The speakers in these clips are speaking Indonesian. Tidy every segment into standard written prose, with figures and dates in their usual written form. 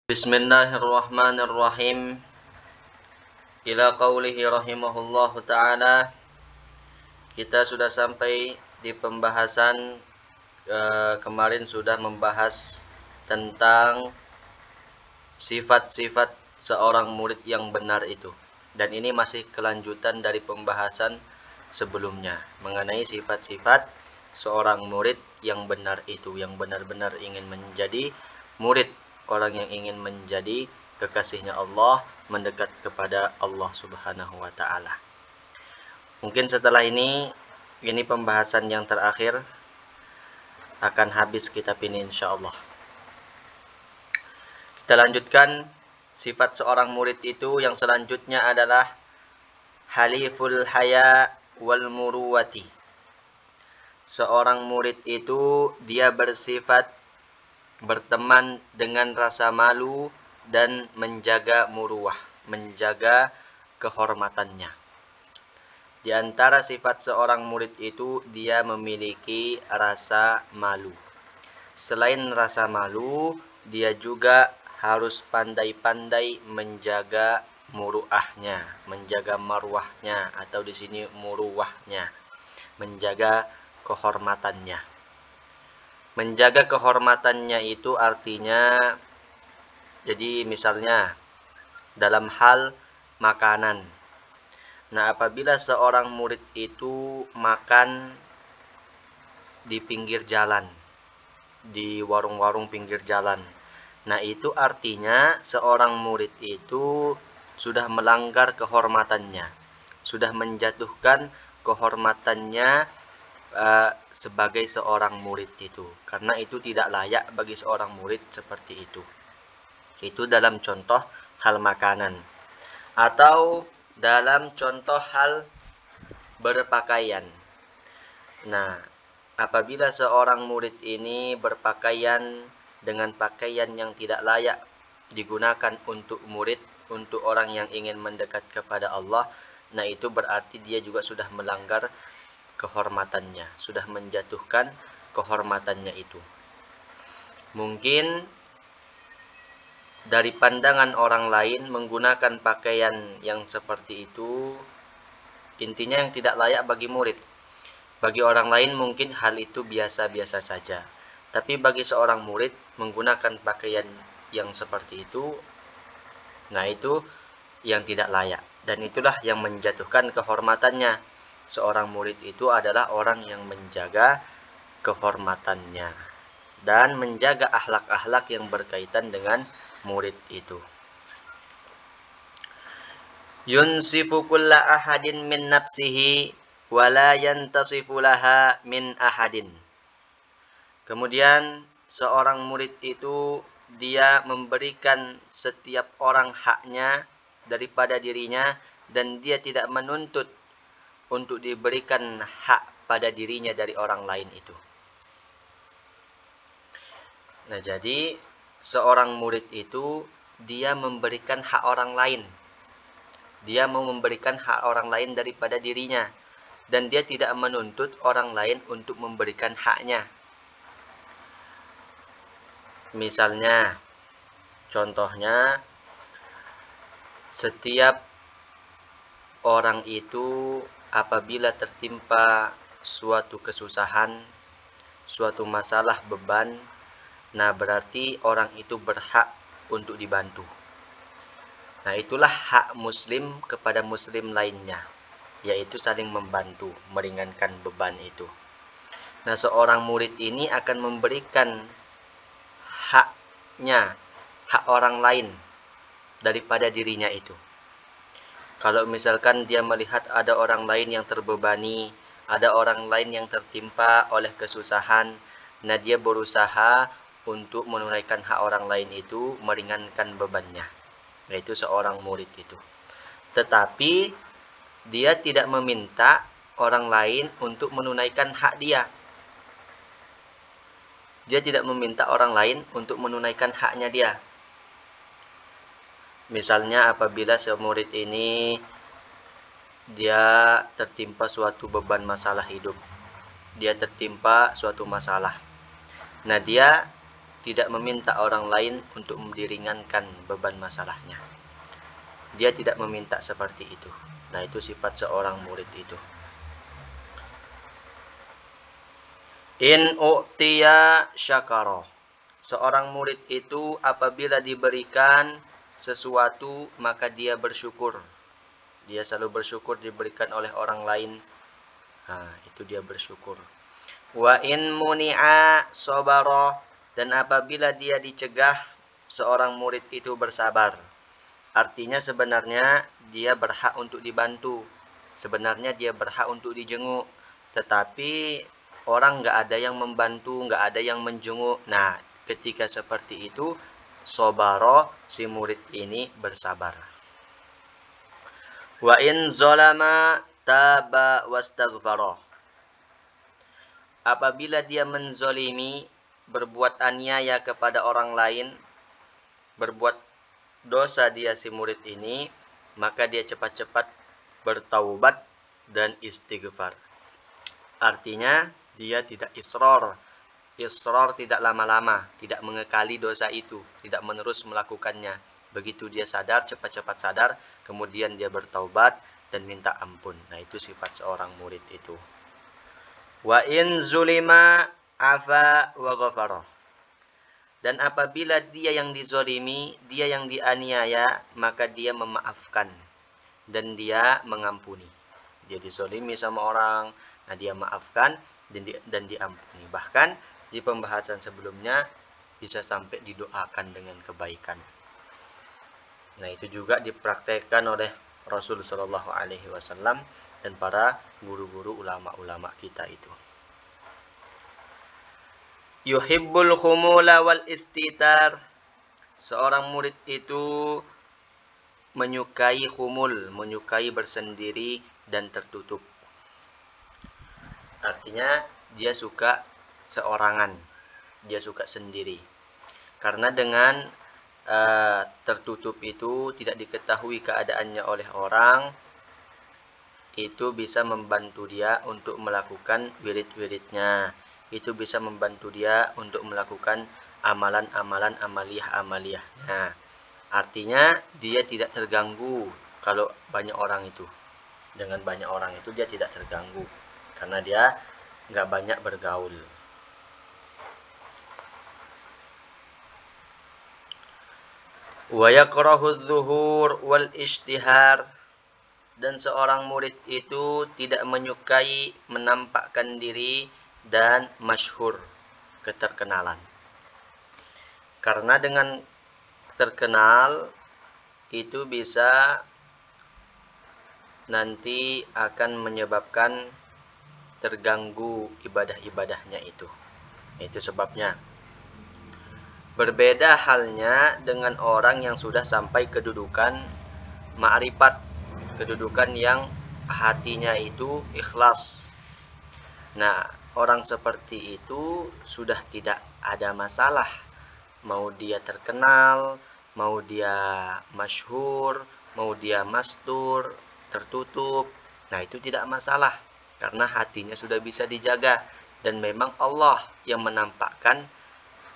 Bismillahirrahmanirrahim. Ila qawlihi rahimahullahu ta'ala. Kita sudah sampai di pembahasan kemarin sudah membahas tentang sifat-sifat seorang murid yang benar itu. Dan ini masih kelanjutan dari pembahasan sebelumnya mengenai sifat-sifat seorang murid yang benar itu, yang benar-benar ingin menjadi murid, orang yang ingin menjadi kekasihnya Allah, mendekat kepada Allah Subhanahu wa taala. Mungkin setelah ini pembahasan yang terakhir, akan habis kitab ini insyaallah. Kita lanjutkan sifat seorang murid itu. Yang selanjutnya adalah haliful haya wal muruwati. Seorang murid itu dia bersifat berteman dengan rasa malu dan menjaga muruwah, menjaga kehormatannya. Di antara sifat seorang murid itu dia memiliki rasa malu. Selain rasa malu, dia juga harus pandai-pandai menjaga muruahnya, menjaga marwahnya, atau di sini muruwahnya, menjaga kehormatannya. Menjaga kehormatannya itu artinya, jadi misalnya dalam hal makanan. Nah, apabila seorang murid itu makan di pinggir jalan, di warung-warung pinggir jalan, nah itu artinya seorang murid itu sudah melanggar kehormatannya, sudah menjatuhkan kehormatannya sebagai seorang murid itu, karena itu tidak layak bagi seorang murid seperti itu. Itu dalam contoh hal makanan, atau dalam contoh hal berpakaian. Nah, apabila seorang murid ini berpakaian dengan pakaian yang tidak layak digunakan untuk murid, untuk orang yang ingin mendekat kepada Allah, nah itu berarti dia juga sudah melanggar kehormatannya, sudah menjatuhkan kehormatannya itu. Mungkin dari pandangan orang lain menggunakan pakaian yang seperti itu, intinya yang tidak layak bagi murid. Bagi orang lain mungkin hal itu biasa-biasa saja. Tapi bagi seorang murid menggunakan pakaian yang seperti itu, nah itu yang tidak layak. Dan itulah yang menjatuhkan kehormatannya. Seorang murid itu adalah orang yang menjaga kehormatannya dan menjaga akhlak-akhlak yang berkaitan dengan murid itu. Yunsifu kulla ahadin min nafsihi wa la yantasifu laha min ahadin. Kemudian seorang murid itu dia memberikan setiap orang haknya daripada dirinya, dan dia tidak menuntut untuk diberikan hak pada dirinya dari orang lain itu. Nah, jadi seorang murid itu dia memberikan hak orang lain. Dia mau memberikan hak orang lain daripada dirinya, dan dia tidak menuntut orang lain untuk memberikan haknya. Misalnya, contohnya, setiap orang itu apabila tertimpa suatu kesusahan, suatu masalah, beban, nah berarti orang itu berhak untuk dibantu. Nah, itulah hak muslim kepada muslim lainnya, yaitu saling membantu, meringankan beban itu. Nah, seorang murid ini akan memberikan haknya, hak orang lain daripada dirinya itu. Kalau misalkan dia melihat ada orang lain yang terbebani, ada orang lain yang tertimpa oleh kesusahan, nah dia berusaha untuk menunaikan hak orang lain itu, meringankan bebannya. Yaitu seorang murid itu. Tetapi dia tidak meminta orang lain untuk menunaikan hak dia. Dia tidak meminta orang lain untuk menunaikan haknya dia. Misalnya apabila semurid ini dia tertimpa suatu beban masalah hidup, dia tertimpa suatu masalah. Nah, dia tidak meminta orang lain untuk diringankan beban masalahnya. Dia tidak meminta seperti itu. Nah, itu sifat seorang murid itu. In u'tiya syakara. Seorang murid itu apabila diberikan sesuatu maka dia bersyukur. Dia selalu bersyukur diberikan oleh orang lain. Nah, itu dia bersyukur. Wa in muni'a sabara. Dan apabila dia dicegah, seorang murid itu bersabar. Artinya sebenarnya dia berhak untuk dibantu. Sebenarnya dia berhak untuk dijenguk. Tetapi orang nggak ada yang membantu, nggak ada yang menjenguk. Nah, ketika seperti itu, sobaro, si murid ini bersabar. Wa in zolama taba wastaghfara. Apabila dia menzolimi, berbuat aniaya kepada orang lain, berbuat dosa dia si murid ini, maka dia cepat-cepat bertaubat dan istighfar. Artinya dia tidak israr. Israr tidak lama-lama, tidak mengekali dosa itu, tidak menerus melakukannya. Begitu dia sadar, cepat-cepat sadar, kemudian dia bertaubat dan minta ampun. Nah, itu sifat seorang murid itu. Wa in zulima afa wa ghafara. Dan apabila dia yang dizolimi, dia yang dianiaya, maka dia memaafkan dan dia mengampuni. Dia dizolimi sama orang, nah dia maafkan dan diampuni. Bahkan di pembahasan sebelumnya bisa sampai didoakan dengan kebaikan. Nah, itu juga dipraktekkan oleh Rasul Shallallahu Alaihi Wasallam dan para guru-guru ulama-ulama kita itu. Yuhibbul khumula wal istitar. Seorang murid itu menyukai khumul, menyukai bersendiri dan tertutup. Artinya dia suka seorangan, dia suka sendiri. Karena dengan tertutup itu tidak diketahui keadaannya oleh orang, itu bisa membantu dia untuk melakukan wirid-wiridnya. Itu bisa membantu dia untuk melakukan amalan-amalan amaliyah-amaliyahnya. Artinya dia tidak terganggu kalau banyak orang itu. Dengan banyak orang itu dia tidak terganggu. Karena dia nggak banyak bergaul. Wa yakrahu dzuhur wal ishtihar. Dan seorang murid itu tidak menyukai menampakkan diri dan masyhur, keterkenalan. Karena dengan terkenal itu bisa nanti akan menyebabkan terganggu ibadah-ibadahnya itu. Itu sebabnya. Berbeda halnya dengan orang yang sudah sampai kedudukan ma'rifat, kedudukan yang hatinya itu ikhlas. Nah, orang seperti itu sudah tidak ada masalah. Mau dia terkenal, mau dia masyhur, mau dia mastur, tertutup. Nah, itu tidak masalah. Karena hatinya sudah bisa dijaga. Dan memang Allah yang menampakkan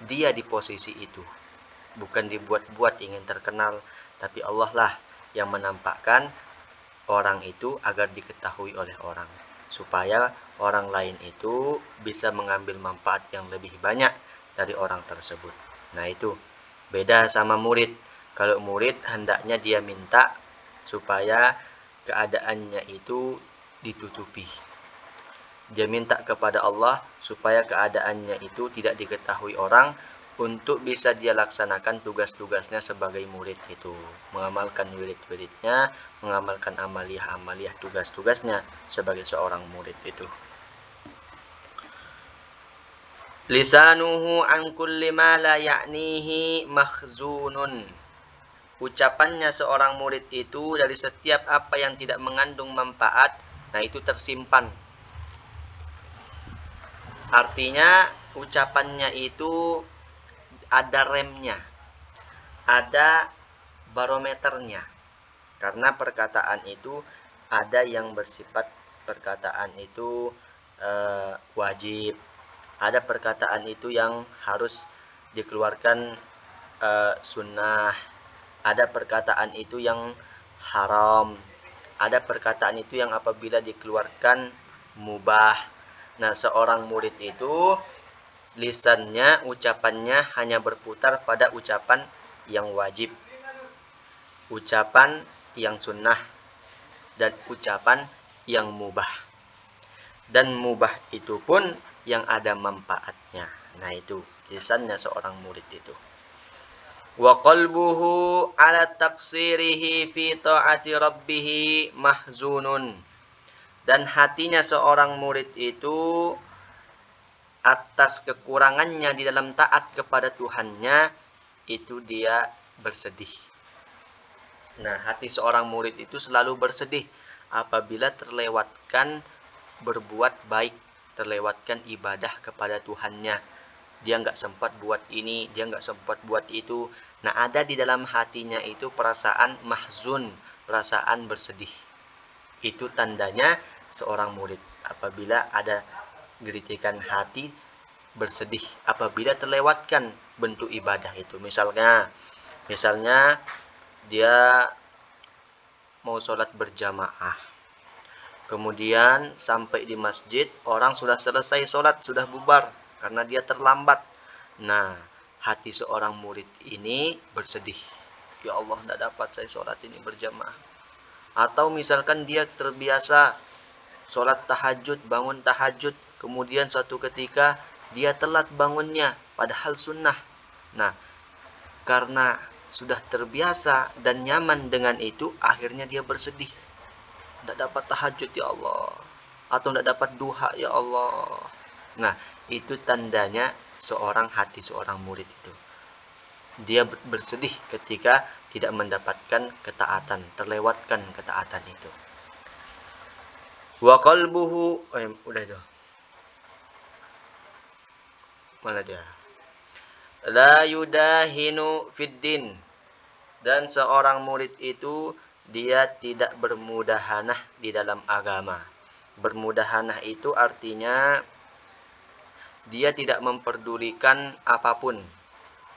dia di posisi itu. Bukan dibuat-buat ingin terkenal. Tapi Allah lah yang menampakkan orang itu agar diketahui oleh orang. Supaya orang lain itu bisa mengambil manfaat yang lebih banyak dari orang tersebut. Nah, itu beda sama murid. Kalau murid hendaknya dia minta supaya keadaannya itu ditutupi. Dia minta kepada Allah supaya keadaannya itu tidak diketahui orang untuk bisa dia laksanakan tugas-tugasnya sebagai murid itu. Mengamalkan wirid-wiridnya, mengamalkan amaliyah-amaliyah tugas-tugasnya sebagai seorang murid itu. Lisanuhu an kulli ma la ya'nihi makhzunun. Ucapannya seorang murid itu dari setiap apa yang tidak mengandung manfaat, nah itu tersimpan. Artinya ucapannya itu ada remnya, ada barometernya. Karena perkataan itu ada yang bersifat perkataan itu wajib, ada perkataan itu yang harus dikeluarkan sunnah, ada perkataan itu yang haram, ada perkataan itu yang apabila dikeluarkan mubah. Nah, seorang murid itu lisannya, ucapannya hanya berputar pada ucapan yang wajib, ucapan yang sunnah, dan ucapan yang mubah. Dan mubah itu pun yang ada manfaatnya. Nah, itu lisannya seorang murid itu. Wa qalbuhu ala taqsirihi fi ta'ati rabbih mahzunun. Dan hatinya seorang murid itu atas kekurangannya di dalam taat kepada Tuhannya, itu dia bersedih. Nah, hati seorang murid itu selalu bersedih apabila terlewatkan berbuat baik, terlewatkan ibadah kepada Tuhannya. Dia nggak sempat buat ini, dia nggak sempat buat itu. Nah, ada di dalam hatinya itu perasaan mahzun, perasaan bersedih. Itu tandanya seorang murid. Apabila ada geritikan hati bersedih, apabila terlewatkan bentuk ibadah itu. Misalnya dia mau sholat berjamaah. Kemudian sampai di masjid, orang sudah selesai sholat, sudah bubar karena dia terlambat. Nah, hati seorang murid ini bersedih. Ya Allah, tidak dapat saya sholat ini berjamaah. Atau misalkan dia terbiasa sholat tahajud, bangun tahajud. Kemudian suatu ketika dia telat bangunnya, padahal sunnah. Nah, karena sudah terbiasa dan nyaman dengan itu, akhirnya dia bersedih. Tidak dapat tahajud ya Allah, atau tidak dapat duha ya Allah. Nah, itu tandanya hati seorang murid itu. Dia bersedih ketika tidak mendapatkan ketaatan, terlewatkan ketaatan itu. Wa qalbuhu, udah itu. Mana dia? La yudahinu fiddin. Dan seorang murid itu dia tidak bermudahanah di dalam agama. Bermudahanah itu artinya dia tidak memperdulikan apapun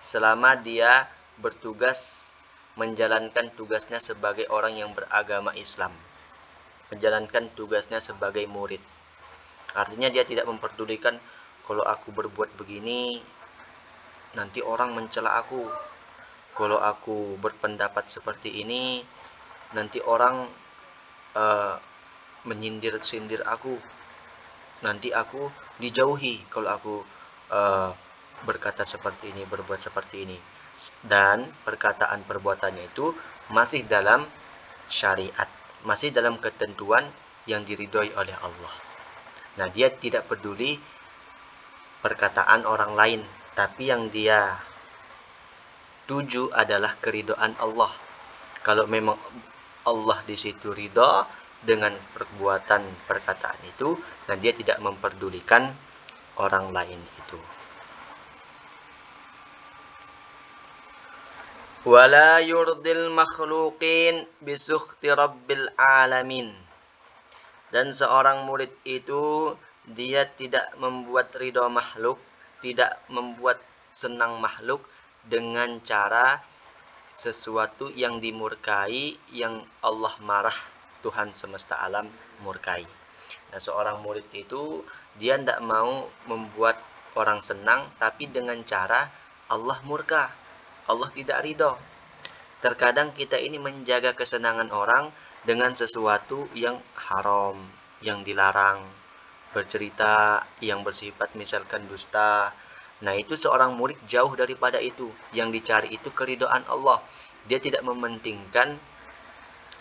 selama dia bertugas menjalankan tugasnya sebagai orang yang beragama Islam. Menjalankan tugasnya sebagai murid. Artinya dia tidak memperdulikan kalau aku berbuat begini nanti orang mencela aku. Kalau aku berpendapat seperti ini nanti orang menyindir-sindir aku. Nanti aku dijauhi kalau aku berkata seperti ini, berbuat seperti ini. Dan perkataan perbuatannya itu masih dalam syariat, masih dalam ketentuan yang diridhoi oleh Allah. Nah, dia tidak peduli perkataan orang lain, tapi yang dia tuju adalah keridhaan Allah. Kalau memang Allah di situ ridha dengan perbuatan perkataan itu, dan dia tidak memperdulikan orang lain itu. Wala yurdil makhluqin bisukhti rabbil alamin. Dan seorang murid itu dia tidak membuat ridha makhluk, tidak membuat senang makhluk dengan cara sesuatu yang dimurkai, yang Allah marah, Tuhan semesta alam murkai. Nah, seorang murid itu dia tidak mau membuat orang senang, tapi dengan cara Allah murka, Allah tidak ridho. Terkadang kita ini menjaga kesenangan orang dengan sesuatu yang haram, yang dilarang, bercerita yang bersifat misalkan dusta. Nah, itu seorang murid jauh daripada itu. Yang dicari itu keridhaan Allah. Dia tidak mementingkan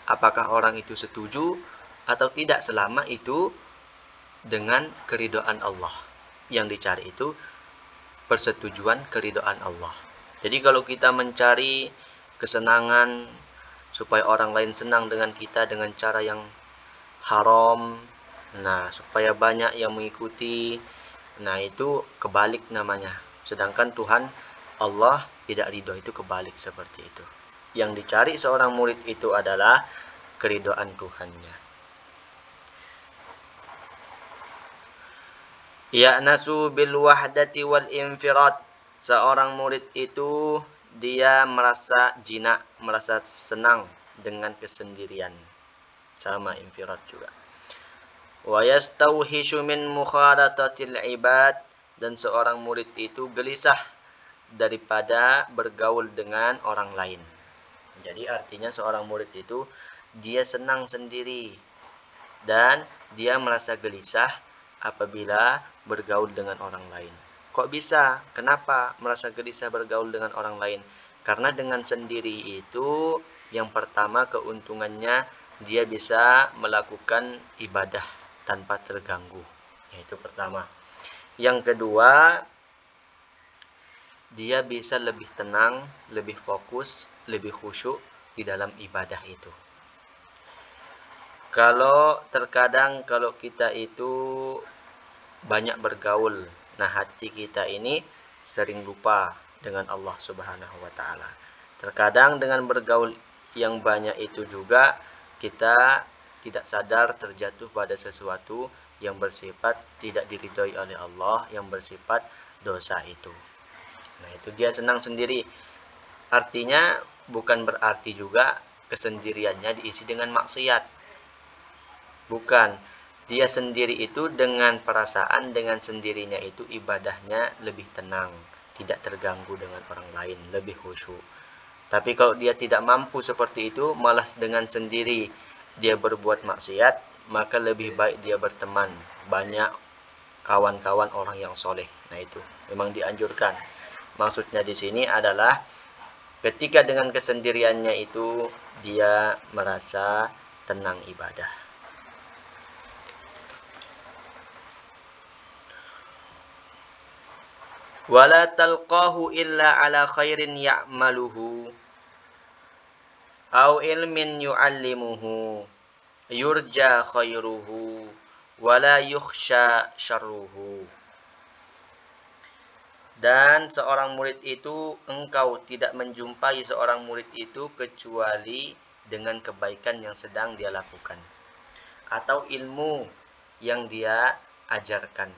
apakah orang itu setuju atau tidak, selama itu dengan keridhaan Allah. Yang dicari itu persetujuan keridhaan Allah. Jadi kalau kita mencari kesenangan supaya orang lain senang dengan kita dengan cara yang haram, nah supaya banyak yang mengikuti, nah itu kebalik namanya. Sedangkan Tuhan Allah tidak ridho, itu kebalik seperti itu. Yang dicari seorang murid itu adalah keridhaan Tuhannya. Ya'nasu bil wahdati wal infirad. Seorang murid itu dia merasa jinak, merasa senang dengan kesendirian. Sama infirad juga. Wa yastauhishu min mukhalatatil ibad, dan seorang murid itu gelisah daripada bergaul dengan orang lain. Jadi artinya seorang murid itu dia senang sendiri dan dia merasa gelisah apabila bergaul dengan orang lain. Kok bisa? Kenapa merasa gelisah bergaul dengan orang lain? Karena dengan sendiri itu yang pertama keuntungannya dia bisa melakukan ibadah tanpa terganggu. Itu pertama. Yang kedua, dia bisa lebih tenang, lebih fokus, lebih khusyuk di dalam ibadah itu. Terkadang kalau kita itu banyak bergaul, nah hati kita ini sering lupa dengan Allah Subhanahu wa taala. Terkadang dengan bergaul yang banyak itu juga kita tidak sadar terjatuh pada sesuatu yang bersifat tidak diridhoi oleh Allah, yang bersifat dosa itu. Nah, itu dia senang sendiri. Artinya bukan berarti juga kesendiriannya diisi dengan maksiat. Bukan. Dia sendiri itu dengan perasaan, dengan sendirinya itu ibadahnya lebih tenang, tidak terganggu dengan orang lain, lebih khusyuk. Tapi kalau dia tidak mampu seperti itu, malas dengan sendiri dia berbuat maksiat, maka lebih baik dia berteman banyak kawan-kawan orang yang soleh. Nah itu memang dianjurkan. Maksudnya di sini adalah ketika dengan kesendiriannya itu dia merasa tenang ibadah. Wala talqahu illa ala khairin ya'maluhu au ilmin yu'allimuhu yurja khairuhu wala yukhsha syarruhu. Dan seorang murid itu, engkau tidak menjumpai seorang murid itu kecuali dengan kebaikan yang sedang dia lakukan atau ilmu yang dia ajarkan.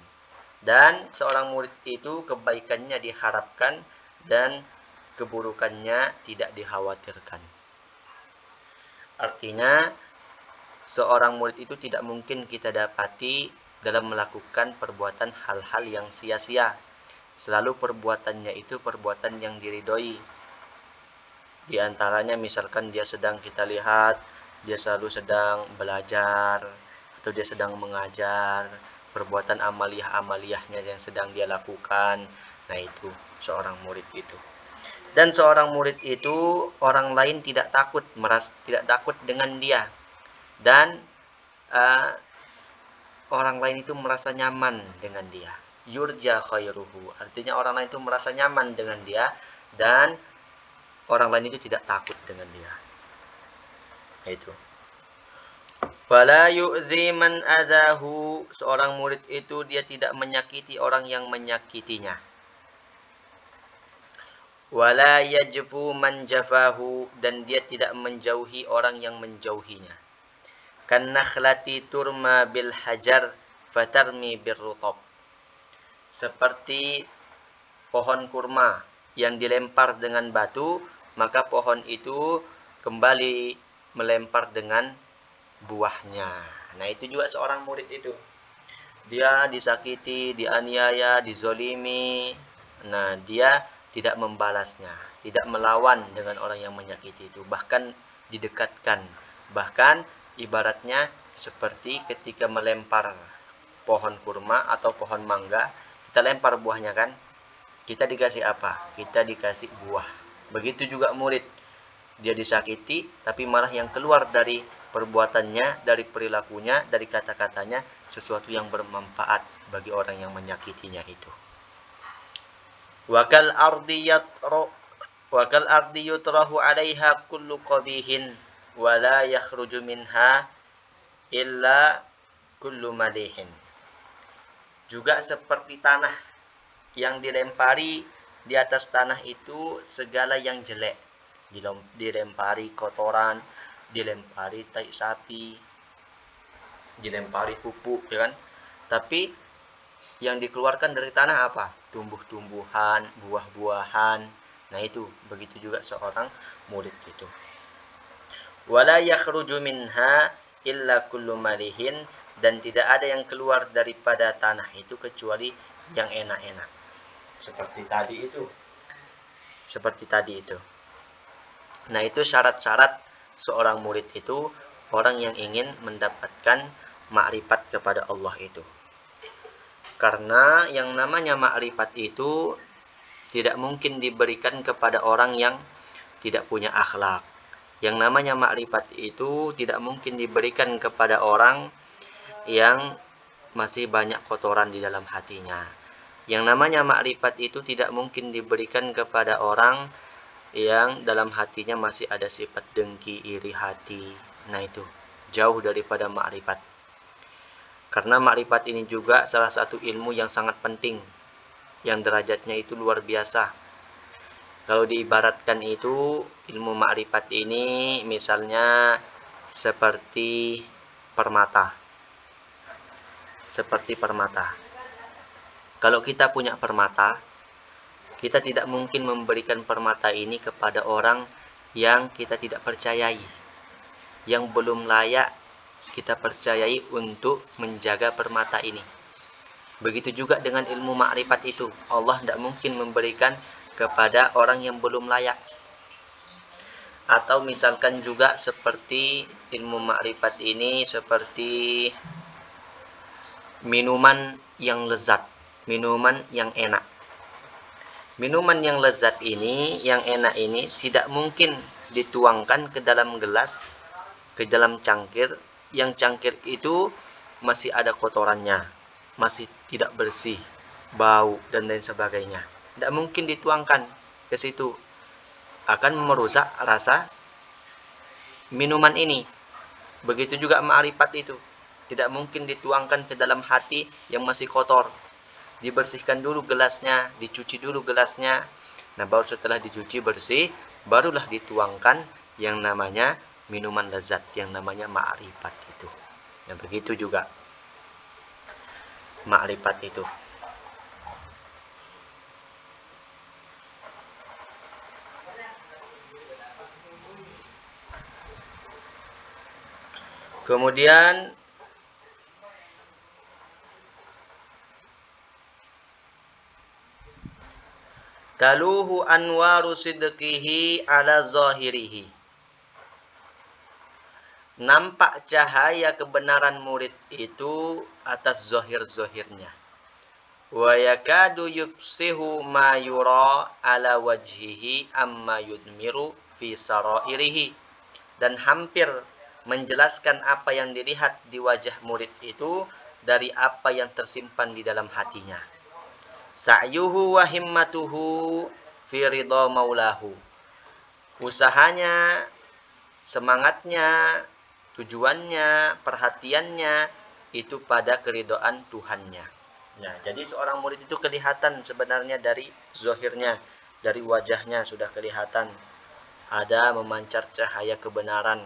Dan seorang murid itu kebaikannya diharapkan dan keburukannya tidak dikhawatirkan. Artinya seorang murid itu tidak mungkin kita dapati dalam melakukan perbuatan hal-hal yang sia-sia. Selalu perbuatannya itu perbuatan yang diridhoi. Di antaranya misalkan dia sedang kita lihat, dia selalu sedang belajar atau dia sedang mengajar, perbuatan amaliyah-amaliyahnya yang sedang dia lakukan. Nah itu seorang murid itu. Dan seorang murid itu orang lain tidak takut dengan dia. Dan orang lain itu merasa nyaman dengan dia. Yurja khairuhu. Artinya orang lain itu merasa nyaman dengan dia dan orang lain itu tidak takut dengan dia. Nah itu. Fala yu'zi man adahu, seorang murid itu dia tidak menyakiti orang yang menyakitinya. Wala yajfu man jafahu, dan dia tidak menjauhi orang yang menjauhinya. Kan nakhlati turma bil hajar fatarmi birrutab. Seperti pohon kurma yang dilempar dengan batu, maka pohon itu kembali melempar dengan buahnya. Nah itu juga seorang murid itu. Dia disakiti, dianiaya, dizolimi. Nah dia tidak membalasnya, tidak melawan dengan orang yang menyakiti itu. Bahkan didekatkan. Bahkan ibaratnya seperti ketika melempar pohon kurma atau pohon mangga, kita lempar buahnya kan. Kita dikasih apa? Kita dikasih buah. Begitu juga murid. Dia disakiti, tapi malah yang keluar dari perbuatannya, dari perilakunya, dari kata-katanya, sesuatu yang bermanfaat bagi orang yang menyakitinya itu. Wakal ardi yutrahu alaiha kullu qabihin wala yakhruju minha illa kullu malihin. Juga seperti tanah yang dilempari di atas tanah itu segala yang jelek. Dilempari kotoran, dilempari tai sapi, dilempari pupuk, ya kan? Tapi yang dikeluarkan dari tanah apa? Tumbuh-tumbuhan, buah-buahan. Nah itu, begitu juga seorang murid itu. Wala yakhruju minha illa kullu malihin, dan tidak ada yang keluar daripada tanah itu kecuali yang enak-enak. Seperti tadi itu. Nah, itu syarat-syarat seorang murid itu, orang yang ingin mendapatkan makrifat kepada Allah itu. Karena yang namanya makrifat itu tidak mungkin diberikan kepada orang yang tidak punya akhlak. Yang namanya makrifat itu tidak mungkin diberikan kepada orang yang masih banyak kotoran di dalam hatinya. Yang namanya makrifat itu tidak mungkin diberikan kepada orang yang dalam hatinya masih ada sifat dengki, iri hati. Nah itu, jauh daripada makrifat. Karena makrifat ini juga salah satu ilmu yang sangat penting, yang derajatnya itu luar biasa. Kalau diibaratkan itu, ilmu makrifat ini misalnya seperti permata. Kalau kita punya permata, kita tidak mungkin memberikan permata ini kepada orang yang kita tidak percayai, yang belum layak kita percayai untuk menjaga permata ini. Begitu juga dengan ilmu makrifat itu, Allah tidak mungkin memberikan kepada orang yang belum layak. Atau misalkan juga seperti ilmu makrifat ini seperti minuman yang lezat, minuman yang enak. Minuman yang lezat ini, yang enak ini tidak mungkin dituangkan ke dalam gelas, ke dalam cangkir, yang cangkir itu masih ada kotorannya, masih tidak bersih, bau dan lain sebagainya. Tidak mungkin dituangkan ke situ, akan merusak rasa minuman ini. Begitu juga ma'rifat itu, tidak mungkin dituangkan ke dalam hati yang masih kotor. Dibersihkan dulu gelasnya, dicuci dulu gelasnya. Nah, baru setelah dicuci bersih, barulah dituangkan yang namanya minuman lezat, yang namanya ma'rifat itu. Nah, begitu juga ma'rifat itu. Kemudian taluhu anwaru sidqihi ala zahirihi. Nampak cahaya kebenaran murid itu atas zahir-zahirnya. Wa yakadu yubsihu ma yura ala wajhihi amma yudmiru fi sarairihi. Dan hampir menjelaskan apa yang dilihat di wajah murid itu dari apa yang tersimpan di dalam hatinya. Sa'yuhu wa himmatuhu fi ridha maulahu. Usahanya, semangatnya, tujuannya, perhatiannya itu pada keridhaan Tuhannya. Nah, jadi seorang murid itu kelihatan sebenarnya dari zahirnya, dari wajahnya sudah kelihatan ada memancar cahaya kebenaran.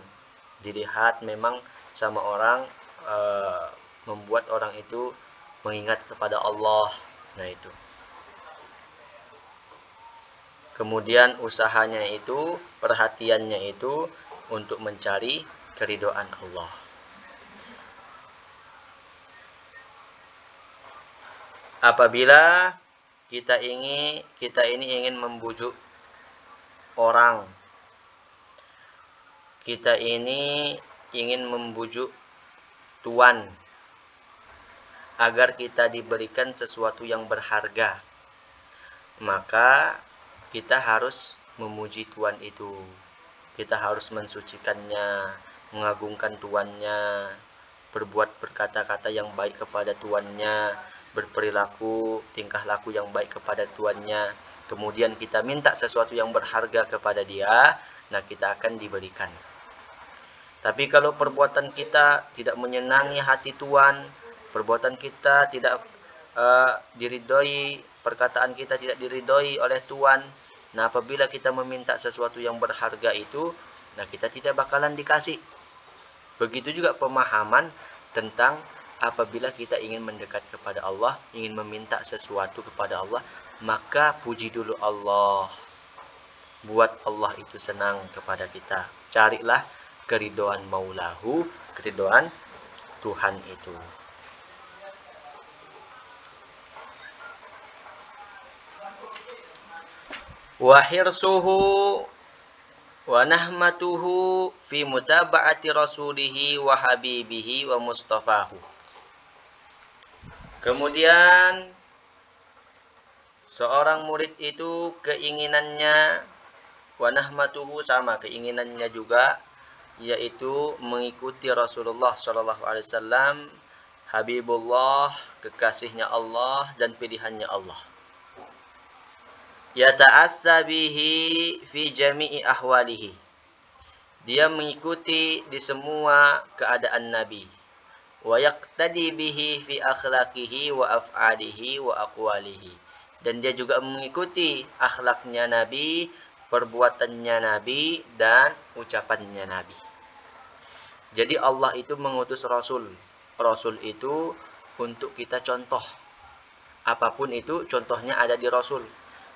Dilihat memang sama orang, membuat orang itu mengingat kepada Allah. Nah itu. Kemudian usahanya itu, perhatiannya itu untuk mencari keridhaan Allah. Apabila kita ini ingin membujuk orang, kita ini ingin membujuk tuan agar kita diberikan sesuatu yang berharga, maka kita harus memuji tuan itu. Kita harus mensucikannya, mengagungkan tuannya, berbuat berkata-kata yang baik kepada tuannya, berperilaku tingkah laku yang baik kepada tuannya. Kemudian kita minta sesuatu yang berharga kepada dia, nah kita akan diberikan. Tapi kalau perbuatan kita tidak menyenangi hati tuan, perbuatan kita tidak diridhoi, perkataan kita tidak diridhoi oleh tuan, nah apabila kita meminta sesuatu yang berharga itu, nah kita tidak bakalan dikasih. Begitu juga pemahaman tentang apabila kita ingin mendekat kepada Allah, ingin meminta sesuatu kepada Allah, maka puji dulu Allah. Buat Allah itu senang kepada kita. Carilah keridhaan maulahu, keridhaan Tuhan itu. Wa hirsuhu wa nahmatuhu fi mutaba'ati rasulihi wa habibihi wa mustafahu. Kemudian seorang murid itu keinginannya, wa nahmatuhu sama keinginannya juga, yaitu mengikuti Rasulullah sallallahu alaihi wasallam, Habibullah, kekasihnya Allah dan pilihannya Allah. Yata'assa bihi fi jami'i ahwalihi. Dia mengikuti di semua keadaan Nabi. Wa yaqtadi bihi fi akhlaqihi wa af'alihi wa aqwalihi. Dan dia juga mengikuti akhlaknya Nabi, perbuatannya Nabi, dan ucapannya Nabi. Jadi Allah itu mengutus Rasul. Rasul itu untuk kita contoh. Apapun itu contohnya ada di Rasul.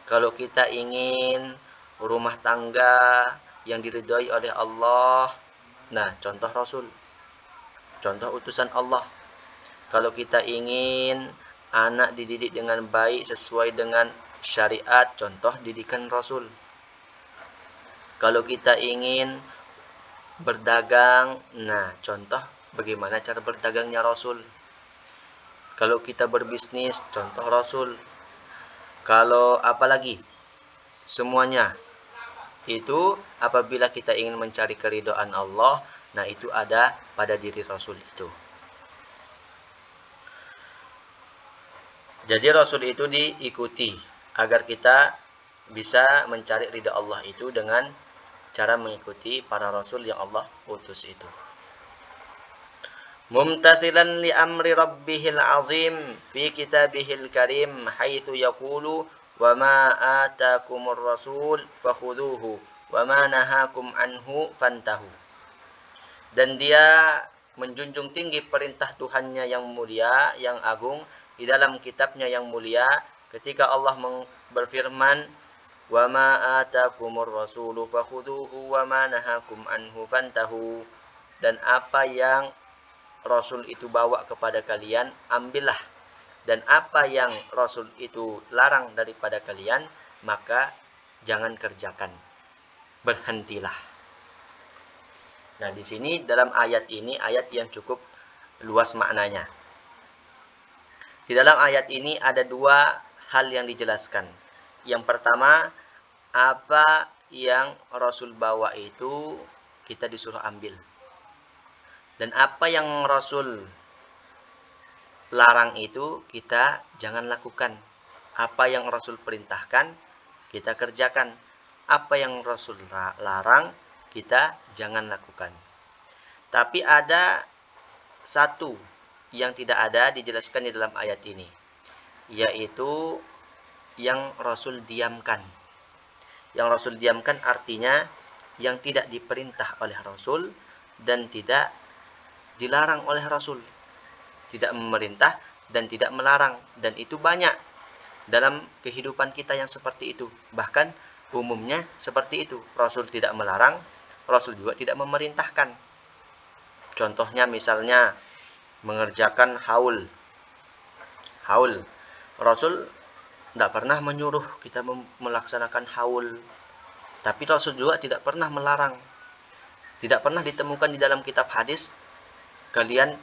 Kalau kita ingin rumah tangga yang diridhai oleh Allah, nah contoh Rasul. Contoh utusan Allah. Kalau kita ingin anak dididik dengan baik sesuai dengan syariat, contoh didikan Rasul. Kalau kita ingin berdagang, nah contoh bagaimana cara berdagangnya Rasul. Kalau kita berbisnis, contoh Rasul. Kalau apalagi semuanya itu apabila kita ingin mencari keridhaan Allah, nah itu ada pada diri Rasul itu. Jadi Rasul itu diikuti agar kita bisa mencari ridha Allah itu dengan cara mengikuti para Rasul yang Allah utus itu. Mumtathilan li amri rabbihil azim fi kitabihil karim haitsu yaqulu wa ma atakumur rasul fakhudhuhu wa ma nahakum anhu fantahu. Dan dia menjunjung tinggi perintah Tuhannya yang mulia, yang agung di dalam kitabnya yang mulia ketika Allah berfirman wa ma atakumur rasulu fakhudhuhu wa ma nahakum anhu fantahu. Dan apa yang Rasul itu bawa kepada kalian, ambillah. Dan apa yang Rasul itu larang daripada kalian, maka jangan kerjakan. Berhentilah. Nah, di sini dalam ayat ini, ayat yang cukup luas maknanya. Di dalam ayat ini ada dua hal yang dijelaskan. Yang pertama, apa yang Rasul bawa itu kita disuruh ambil. Dan apa yang Rasul larang itu kita jangan lakukan. Apa yang Rasul perintahkan kita kerjakan. Apa yang Rasul larang kita jangan lakukan. Tapi ada satu yang tidak ada dijelaskan di dalam ayat ini, yaitu yang Rasul diamkan. Yang Rasul diamkan artinya yang tidak diperintah oleh Rasul dan tidak dilarang oleh Rasul. Tidak memerintah dan tidak melarang. Dan itu banyak dalam kehidupan kita yang seperti itu. Bahkan umumnya seperti itu. Rasul tidak melarang, Rasul juga tidak memerintahkan. Contohnya misalnya mengerjakan haul. Haul. Rasul tidak pernah menyuruh kita melaksanakan haul. Tapi Rasul juga tidak pernah melarang. Tidak pernah ditemukan di dalam kitab hadis, kalian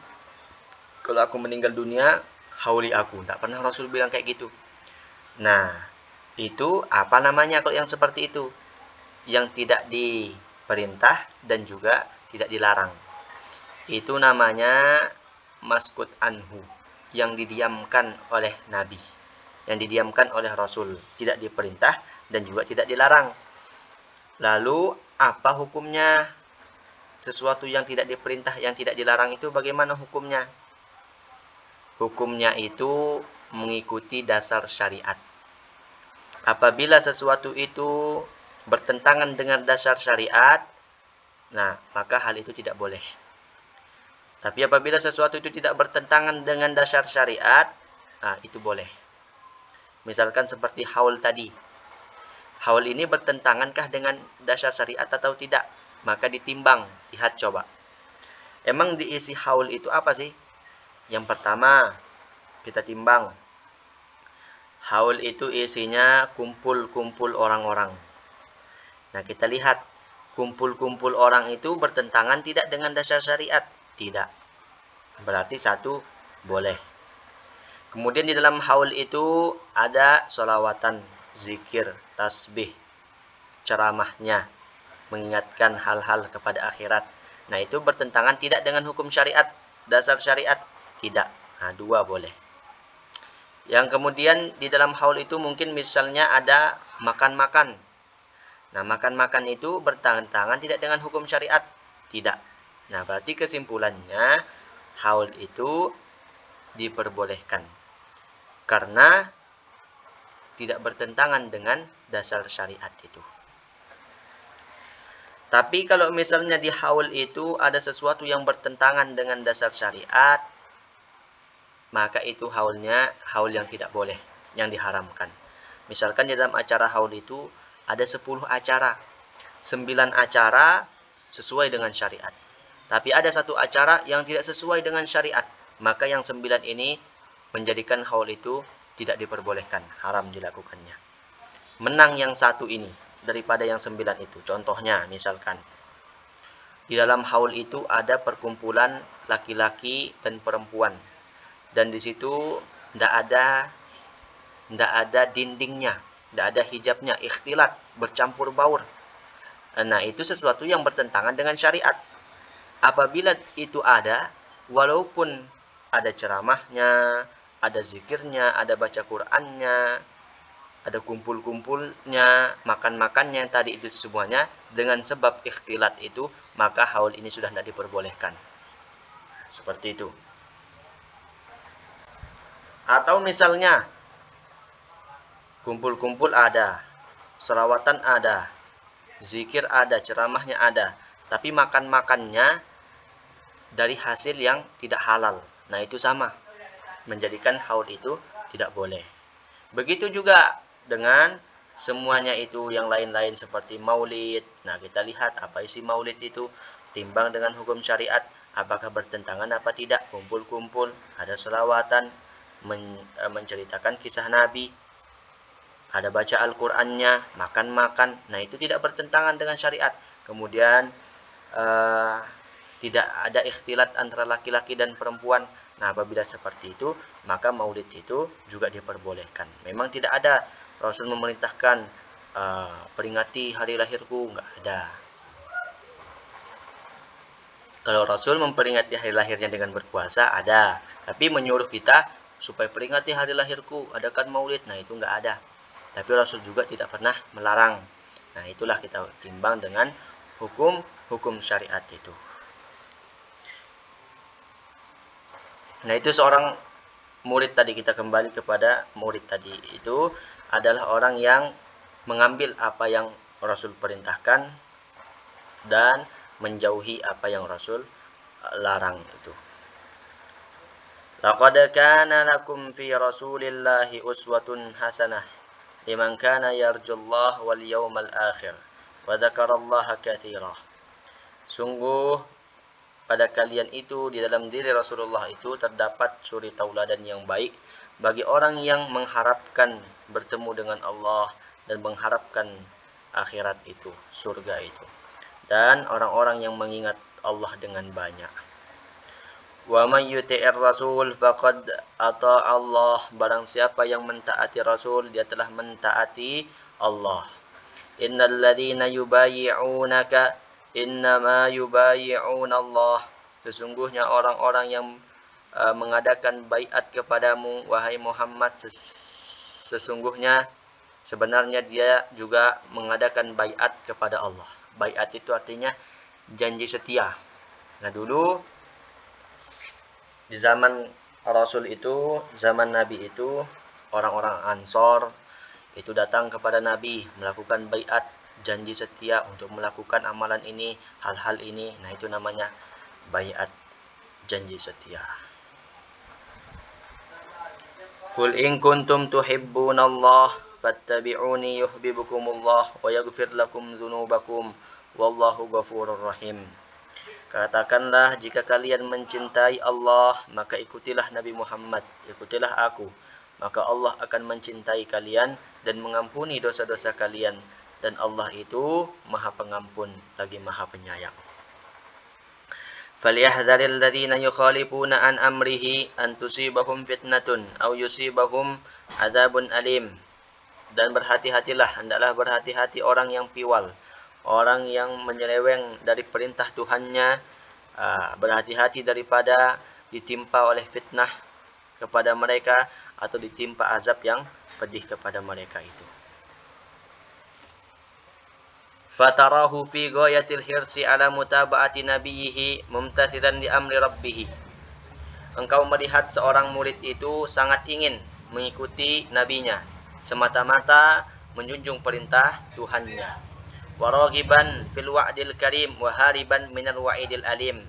kalau aku meninggal dunia, hauli aku. Tidak pernah Rasul bilang kayak gitu. Nah, itu apa namanya kalau yang seperti itu? Yang tidak diperintah dan juga tidak dilarang. Itu namanya maskut anhu, yang didiamkan oleh Nabi, yang didiamkan oleh Rasul, tidak diperintah dan juga tidak dilarang. Lalu apa hukumnya? Sesuatu yang tidak diperintah, yang tidak dilarang itu bagaimana hukumnya? Hukumnya itu mengikuti dasar syariat. Apabila sesuatu itu bertentangan dengan dasar syariat, nah maka hal itu tidak boleh. Tapi apabila sesuatu itu tidak bertentangan dengan dasar syariat, itu boleh. Misalkan seperti haul tadi. Haul ini bertentangankah dengan dasar syariat atau tidak? Maka ditimbang, lihat coba. Emang diisi haul itu apa sih? Yang pertama, kita timbang. Haul itu isinya kumpul-kumpul orang-orang. Nah, kita lihat kumpul-kumpul orang itu bertentangan tidak dengan dasar syariat? Tidak. Berarti satu boleh. Kemudian di dalam haul itu ada sholawatan, zikir, tasbih, ceramahnya, mengingatkan hal-hal kepada akhirat. Nah, itu bertentangan tidak dengan hukum syariat, dasar syariat? Tidak. Nah, dua boleh. Yang kemudian di dalam haul itu mungkin misalnya ada makan-makan. Nah, makan-makan itu bertentangan tidak dengan hukum syariat? Tidak. Nah, berarti kesimpulannya haul itu diperbolehkan. Karena tidak bertentangan dengan dasar syariat itu. Tapi kalau misalnya di haul itu ada sesuatu yang bertentangan dengan dasar syariat, maka itu haulnya haul yang tidak boleh, yang diharamkan. Misalkan di dalam acara haul itu ada 10 acara. 9 acara sesuai dengan syariat. Tapi ada satu acara yang tidak sesuai dengan syariat. Maka yang 9 ini menjadikan haul itu tidak diperbolehkan, haram dilakukannya. Menang yang satu ini daripada yang 9 itu. Contohnya misalkan di dalam haul itu ada perkumpulan laki-laki dan perempuan. Dan di situ tidak ada dindingnya, tidak ada hijabnya, ikhtilat, bercampur baur. Nah, itu sesuatu yang bertentangan dengan syariat. Apabila itu ada, walaupun ada ceramahnya, ada zikirnya, ada baca Qur'annya, ada kumpul-kumpulnya, makan-makannya tadi itu semuanya, dengan sebab ikhtilat itu, maka haul ini sudah tidak diperbolehkan. Seperti itu. Atau misalnya kumpul-kumpul ada, selawatan ada, zikir ada, ceramahnya ada, tapi makan-makannya dari hasil yang tidak halal. Nah, itu sama, menjadikan haul itu tidak boleh. Begitu juga dengan semuanya itu yang lain-lain seperti maulid. Nah, kita lihat apa isi maulid itu, timbang dengan hukum syariat, apakah bertentangan apa tidak. Kumpul-kumpul, ada selawatan, menceritakan kisah Nabi, ada baca Al-Qur'annya, makan-makan. Nah, itu tidak bertentangan dengan syariat. Kemudian tidak ada ikhtilat antara laki-laki dan perempuan. Nah, apabila seperti itu, maka maulid itu juga diperbolehkan. Memang tidak ada Rasul memerintahkan peringati hari lahirku, enggak ada. Kalau Rasul memperingati hari lahirnya dengan berpuasa, ada. Tapi menyuruh kita supaya peringati hari lahirku, adakan maulid, nah itu enggak ada. Tapi Rasul juga tidak pernah melarang. Nah, itulah kita timbang dengan hukum syariat itu. Nah, itu seorang murid tadi, kita kembali kepada murid tadi. Itu adalah orang yang mengambil apa yang Rasul perintahkan dan menjauhi apa yang Rasul larang itu. Laqad kana lakum fi Rasulillahi uswatun hasanah liman kana yarjullaha wal yawmal akhir wa dzakarallaha katsira. Sungguh pada kalian itu di dalam diri Rasulullah itu terdapat suri tauladan yang baik bagi orang yang mengharapkan bertemu dengan Allah dan mengharapkan akhirat itu, surga itu. Dan orang-orang yang mengingat Allah dengan banyak. Wa may yuti'ir rasul faqad ata Allah. Barang siapa yang mentaati Rasul, dia telah mentaati Allah. Innal ladzina yubayyi'unaka innama yubayyi'una Allah. Sesungguhnya orang-orang yang mengadakan baiat kepadamu wahai Muhammad, sesungguhnya sebenarnya dia juga mengadakan baiat kepada Allah. Baiat itu artinya janji setia. Nah, dulu di zaman Rasul itu, zaman Nabi itu, orang-orang Ansor itu datang kepada Nabi melakukan baiat, janji setia untuk melakukan amalan ini, hal-hal ini. Nah, itu namanya baiat. janji setia. Qul in kuntum tuhibbunallah fattabi'uni yuhibbukumullah wa yaghfir lakum dzunubakum wallahu ghafurur rahim. Katakanlah, jika kalian mencintai Allah, maka ikutilah Nabi Muhammad, ikutilah aku, maka Allah akan mencintai kalian dan mengampuni dosa-dosa kalian, dan Allah itu Maha Pengampun lagi Maha Penyayang. فَلْيَحْذَرِ الَّذِينَ يُخَالِفُونَ عَنْ أَمْرِهِ أَنْ تُصِيبَهُمْ فِتْنَةٌ أَوْ يُصِيبَهُمْ عَذَابٌ أَلِيمٌ. Dan berhati-hatilah, hendaklah berhati-hati orang yang piwal, orang yang menyeleweng dari perintah Tuhannya, berhati-hati daripada ditimpa oleh fitnah kepada mereka atau ditimpa azab yang pedih kepada mereka itu. Fatarahu fi ghayatil hirsi ala mutaba'ati nabiyhi mumtathilan li amri rabbih. Engkau melihat seorang murid itu sangat ingin mengikuti nabinya, semata-mata menjunjung perintah Tuhannya. Waragiban fil wa'dil karim wa hariban minal wa'idil alim.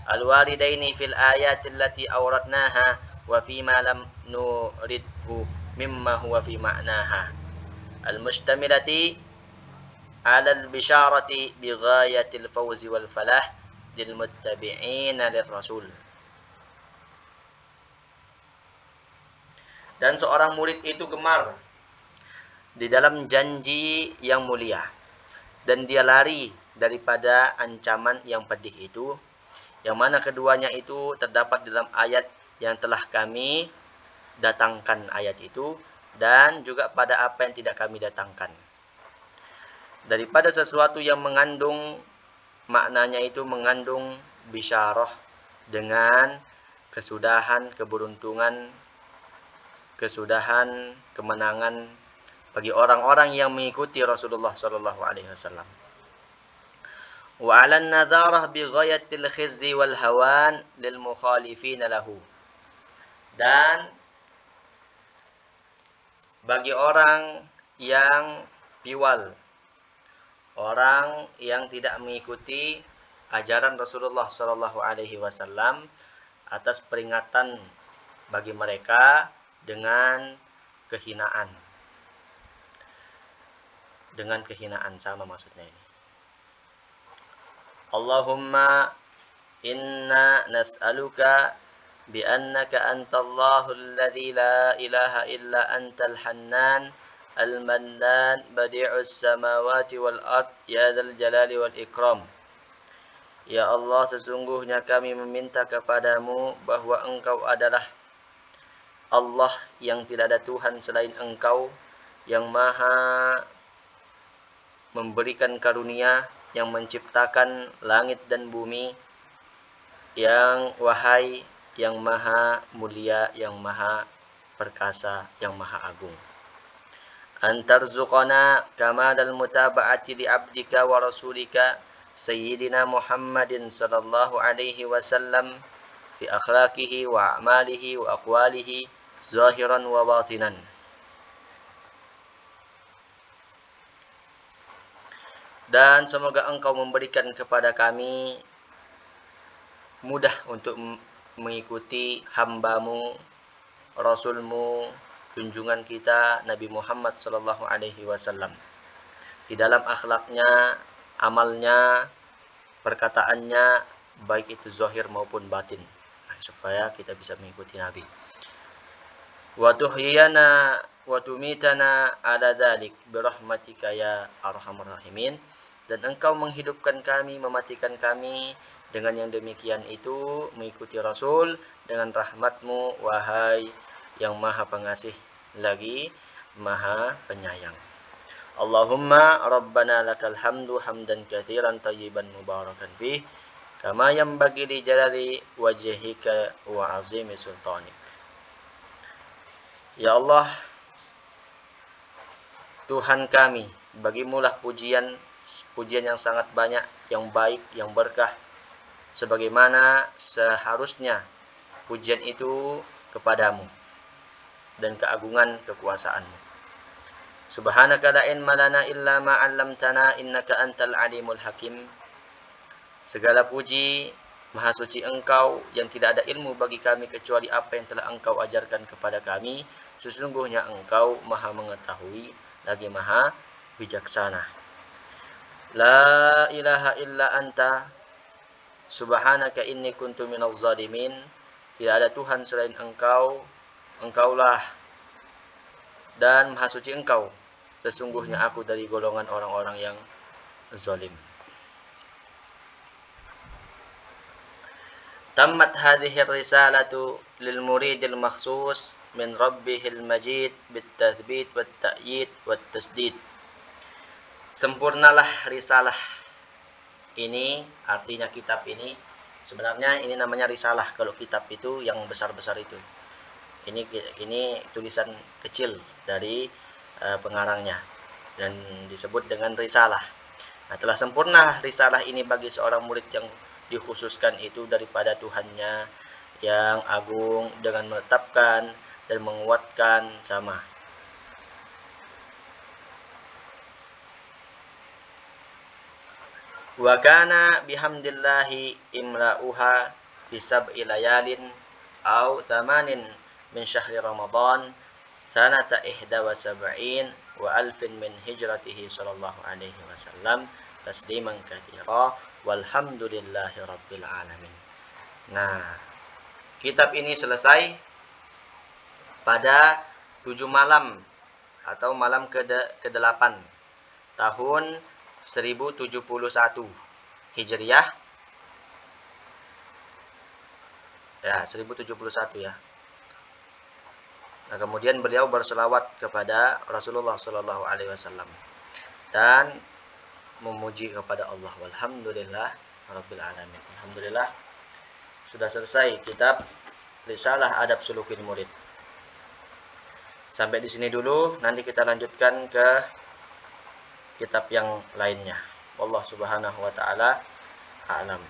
Al-waridaini fil ayati allati awradnaha wa fima lam nuridhu mimma huwa fi ma'naha. Al-mustamilati ala al-bisharati bi ghayatil fawzi wal falah lil muttabi'ina lir rasul. Dan seorang murid itu gemar di dalam janji yang mulia, dan dia lari daripada ancaman yang pedih itu, yang mana keduanya itu terdapat dalam ayat yang telah kami datangkan ayat itu, dan juga pada apa yang tidak kami datangkan. Daripada sesuatu yang mengandung, maknanya itu mengandung bisyarah dengan kesudahan, keberuntungan, kesudahan, kemenangan bagi orang-orang yang mengikuti Rasulullah sallallahu alaihi wasallam. Wa 'alan nadharah bi ghayatil khizzi wal hawan lil mukhalifin lahu. Dan bagi orang yang piwal, orang yang tidak mengikuti ajaran Rasulullah sallallahu alaihi wasallam, atas peringatan bagi mereka dengan kehinaan. Dengan kehinaan sama maksudnya ini. Allahumma inna nas'aluka bi annaka antallahu alladzi la ilaha illa antal hannan al-mannan badi'us samawati wal ard ya dzal jalali wal ikram. Ya Allah, sesungguhnya kami meminta kepadamu bahwa Engkau adalah Allah yang tidak ada Tuhan selain Engkau, yang maha memberikan karunia, yang menciptakan langit dan bumi, yang wahai, yang maha mulia, yang maha perkasa, yang maha agung. Antarzuqana kamadal mutaba'ati li abdika wa rasulika sayyidina Muhammadin sallallahu alaihi wasallam fi akhlaqihi wa a'malihi wa aqwalihi zahiran wa batinan. Dan semoga Engkau memberikan kepada kami mudah untuk mengikuti hamba-Mu, Rasul-Mu, junjungan kita Nabi Muhammad sallallahu alaihi wasallam di dalam akhlaknya, amalnya, perkataannya, baik itu zahir maupun batin, supaya kita bisa mengikuti Nabi. Wa tuhyana wa tumitana ala dzalik bi rahmatika ya arhamar rahimin. Dan Engkau menghidupkan kami, mematikan kami dengan yang demikian itu, mengikuti Rasul dengan rahmat-Mu, wahai yang maha pengasih lagi maha penyayang. Allahumma rabbana lakal hamdu hamdan katsiran tayyiban mubarakan fih kama yanbaghi li jalali wajhika wa azimi sultanik. Ya Allah, Tuhan kami, bagimulah pujian yang sangat banyak, yang baik, yang berkah, sebagaimana seharusnya pujian itu kepadamu dan keagungan kekuasaanmu. Subhanaka la ilma lana illa ma 'allamtana innaka antal alimul hakim. Segala puji Maha suci Engkau yang tidak ada ilmu bagi kami kecuali apa yang telah Engkau ajarkan kepada kami. Sesungguhnya Engkau Maha mengetahui lagi Maha bijaksana. La ilaha illa anta subhanaka inni kuntu minaz zalimin. Tidak ada Tuhan selain Engkau. Engkaulah dan Maha suci Engkau. Sesungguhnya aku dari golongan orang-orang yang zalim. Tammat hadhihi risalatu lil muridil makhsus min rabbihil majid bit tathbit wat ta'yid wat tasdid. Sempurnalah risalah ini, artinya kitab ini. Sebenarnya ini namanya risalah kalau kitab itu yang besar-besar itu. Ini tulisan kecil dari pengarangnya dan disebut dengan risalah. Nah, telah sempurna risalah ini bagi seorang murid yang dikhususkan itu daripada Tuhannya yang agung dengan menetapkan dan menguatkan sama. Wa kana bihamdillahi imla'uha bisab'i layalin aw thamanin min syahri Ramadan sanata ihda wa sab'in wa alfin min hijratihi sallallahu alaihi wasallam tasliman katsira walhamdulillahi rabbil alamin. Nah, kitab ini selesai pada 7 malam atau malam ke-8 tahun 1071 Hijriah. Ya, 1071 ya. Nah, kemudian beliau berselawat kepada Rasulullah sallallahu alaihi wasallam dan memuji kepada Allah. Walhamdulillah rabbil alamin. Alhamdulillah sudah selesai kitab Risalah Adab Sulukil Murid. Sampai di sini dulu, nanti kita lanjutkan ke kitab yang lainnya. Wallahu subhanahu wa ta'ala a'lam.